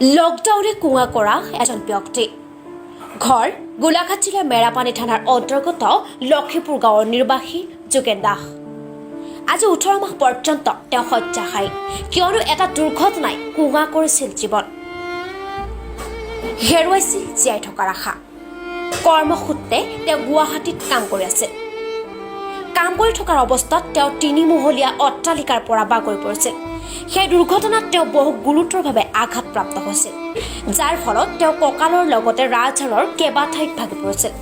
লকডাউনে কুঙা কৰা এজন ব্যক্তি ঘৰ গোলাঘাট জিলাৰ মেৰাপানী থানাৰ অন্তৰ্গত লক্ষীপুৰ গাঁৱৰ নিৰ্বাসী যোগেন দাস আজি 18 মাহ পৰ্যন্ত তেওঁ শয্যাশায়ী কিয়নো এটা দুৰ্ঘটনাই কুঙা কৰিছিল জীৱন হেৰুৱাইছিল জীয়াই থকাৰ আশা কৰ্মসূত্ৰে তেওঁ গুৱাহাটীত কাম কৰি আছিল কাম কৰি থকাৰ অৱস্থাত তেওঁ 3 মহলীয়া অট্টালিকাৰ পৰা বাগৰি পৰিছিল সেই দুৰ্ঘটনাত তেওঁ বহু গুৰুতৰভাৱে আঘাতপ্ৰাপ্ত হৈছিল যাৰ ফলত তেওঁ কঁকালৰ লগতে ৰাজহাড়ৰ কেইবাঠাইত ভাগি পৰিছিল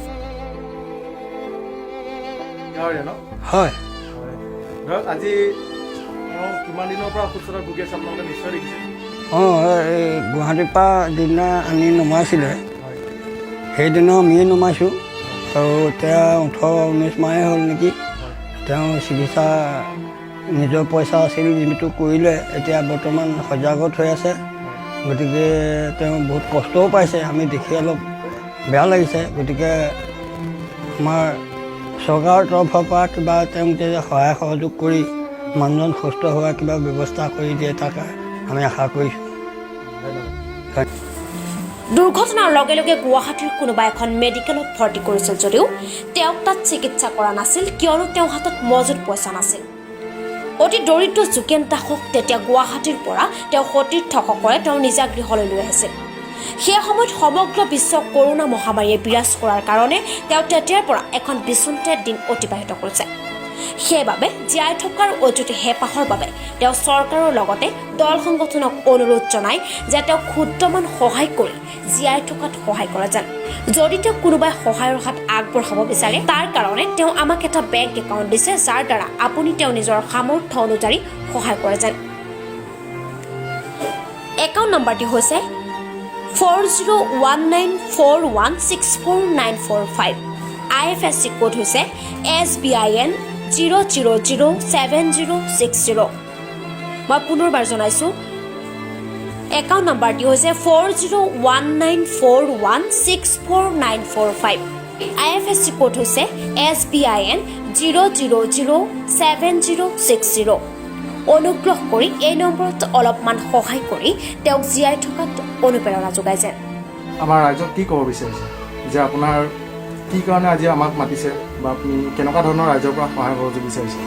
হয় আজি কিমান দিনৰ পৰা অসুস্থতাত ভুগি আছে আপোনালোকে নিশ্চয় দেখিছে এই গুৱাহাটীৰ পৰা যিদিনা আনি নমাইছিলে সেইদিনা আমিয়ে নমাইছোঁ আৰু এতিয়া 18-19 মাহে হ'ল নেকি তেওঁ চিকিৎসা নিজৰ পইচা আছিল যিটো কৰিলে এতিয়া বৰ্তমান সজাগত হৈ আছে গতিকে তেওঁ বহুত কষ্টও পাইছে আমি দেখি অলপ বেয়া লাগিছে গতিকে আমাৰ চৰকাৰৰ তৰফৰ পৰা কিবা তেওঁক যে সহায় সহযোগ কৰি মানুহজন সুস্থ হোৱা কিবা ব্যৱস্থা কৰি দিয়ে তাক আমি আশা কৰিছোঁ দুৰ্ঘটনাৰ লগে লগে গুৱাহাটীৰ কোনোবা এখন মেডিকেলত ভৰ্তি কৰিছিল যদিও তেওঁক তাত চিকিৎসা কৰা নাছিল কিয়নো তেওঁৰ হাতত মজুত পইচা নাছিল অতি দৰিদ্ৰ যোগেন দাসক তেতিয়া গুৱাহাটীৰ পৰা তেওঁ সতীৰ্থসকলে তেওঁৰ নিজা গৃহলৈ লৈ আহিছিল সেই সময়ত সমগ্ৰ বিশ্ব কৰোনা মহামাৰীয়ে বিৰাজ কৰাৰ কাৰণে তেওঁ তেতিয়াৰ পৰা এখন বিচুন্তে দিন অতিবাহিত কৰিছে সেইবাবে জীয়াই থকাৰ অযুত হেঁপাহৰ বাবে তেওঁ চৰকাৰৰ লগতে দল সংগঠনক অনুৰোধ জনায় যে তেওঁ ক্ষুদ্ৰমান সহায় কৰি জীয়াই থকাত সহায় কৰা যেন যদি তেওঁ কোনোবাই সহায়ৰ হাত আগবঢ়াব বিচাৰে তাৰ কাৰণে তেওঁ আমাক এটা বেংক একাউণ্ট দিছে যাৰ দ্বাৰা আপুনি তেওঁ নিজৰ সামৰ্থ্য অনুযায়ী সহায় কৰে যেন একাউণ্ট নম্বৰটি হৈছে 401941649445 IFSC কোড হৈছে SBIN 0007060 মই পুনৰবাৰ জনাইছোঁ একাউণ্ট নম্বৰটি হৈছে 401941649445 IFSC কোড হৈছে SBIN 0007060 অনুগ্ৰহ কৰি এই নম্বৰত অলপমান সহায় কৰি তেওঁক জীয়াই থকাত অনুপ্ৰেৰণা যোগাই যেন আমাৰ ৰাইজক কি ক'ব বিচাৰিছে যে আপোনাৰ কি কাৰণে আজি আমাক মাতিছে বা আপুনি কেনেকুৱা ধৰণৰ ৰাইজৰ পৰা সহায় সহযোগ বিচাৰিছে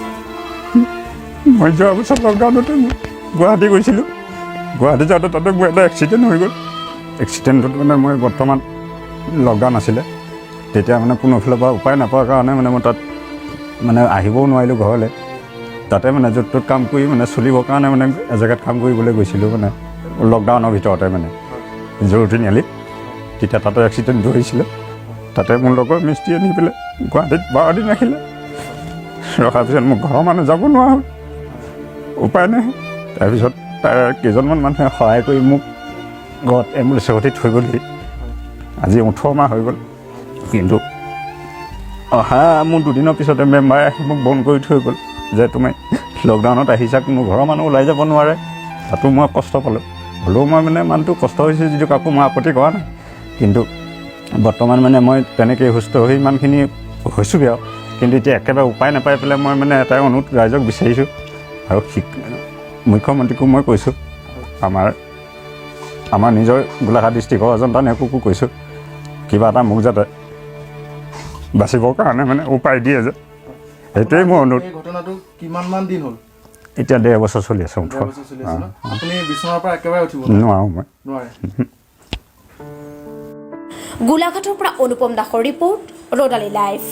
মই যোৱা বছৰ লকডাউনতে গুৱাহাটী গৈছিলোঁ গুৱাহাটী যাওঁতে তাতে মোৰ এটা এক্সিডেণ্ট হৈ গ'ল এক্সিডেণ্টত মানে মই বৰ্তমান লকডাউন আছিলে তেতিয়া মানে কোনো ফালৰ পৰা উপায় নাপোৱাৰ কাৰণে মানে মই তাত মানে আহিবও নোৱাৰিলোঁ ঘৰলৈ তাতে মানে য'ত ত'ত কাম কৰি মানে চলিবৰ কাৰণে মানে এজেগাত কাম কৰিবলৈ গৈছিলোঁ মানে লকডাউনৰ ভিতৰতে মানে জৰুৰীয়ালি তেতিয়া তাতে এক্সিডেণ্ট ধৰিছিলে তাতে মোৰ লগৰ মিস্ত্ৰী আনি পেলাই গুৱাহাটীত 12 দিন ৰাখিলে ৰখাৰ পিছত মোক ঘৰৰ মানুহ যাব নোৱাৰা হ'ল উপায় নাই তাৰপিছত তাৰ কেইজনমান মানুহে সহায় কৰি মোক ঘৰত এম্বুলেঞ্চৰ সৈতে থৈ গ'লহি আজি 18 মাহ হৈ গ'ল কিন্তু অহা মোৰ দুদিনৰ পিছতে মেম্বাৰে আহি মোক বন্ধ কৰি থৈ গ'ল যে তুমি লকডাউনত আহিছা কোনো ঘৰৰ মানুহ ওলাই যাব নোৱাৰে তাতো মই কষ্ট পালোঁ হ'লেও মই মানে মানুহটো কষ্ট হৈছে যদিও কাকো মই আপত্তি কৰা নাই কিন্তু বৰ্তমান মানে মই তেনেকৈ সুস্থ হৈ ইমানখিনি হৈছোঁগৈ আৰু কিন্তু এতিয়া একেবাৰে উপায় নাপাই পেলাই মই মানে এটাই অনুৰোধ ৰাইজক বিচাৰিছোঁ আৰু মুখ্যমন্ত্ৰীকো মই কৈছোঁ আমাৰ নিজৰ গোলাঘাট ডিষ্ট্ৰিক্টৰ অজন্তা নেওককো কৈছোঁ কিবা এটা মোক যাতে বাচিবৰ কাৰণে মানে উপায় দিয়ে যে সেইটোৱেই মোৰ অনুৰোধ ঘটনাটো কিমানমান দিন হ'ল এতিয়া 1.5 বছৰ চলি আছে আপুনি বিচনাৰ পৰা একেবাৰে উঠিব নোৱাৰোঁ মই নোৱাৰে গোলাঘাটৰ পৰা অনুপম দাসৰ ৰিপৰ্ট ৰ'দালি লাইভ